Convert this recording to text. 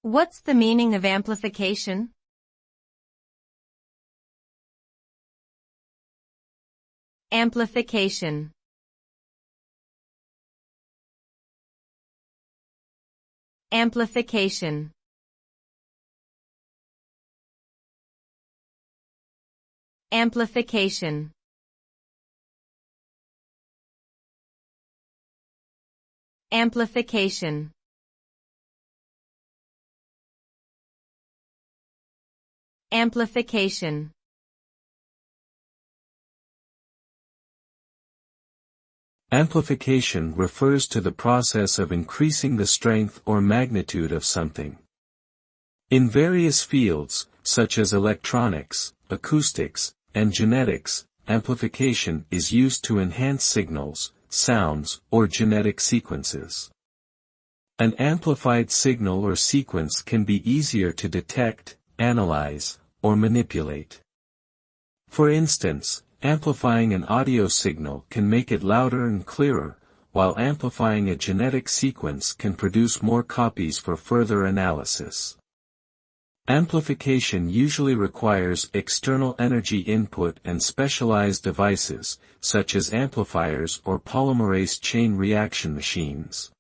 What's the meaning of amplification? Amplification. Amplification. Amplification. Amplification. Amplification. Amplification refers to the process of increasing the strength or magnitude of something. In various fields, such as electronics, acoustics, and genetics, amplification is used to enhance signals, sounds, or genetic sequences. An amplified signal or sequence can be easier to detect, analyze, or manipulate. For instance, amplifying an audio signal can make it louder and clearer, while amplifying a genetic sequence can produce more copies for further analysis. Amplification usually requires external energy input and specialized devices, such as amplifiers or polymerase chain reaction machines.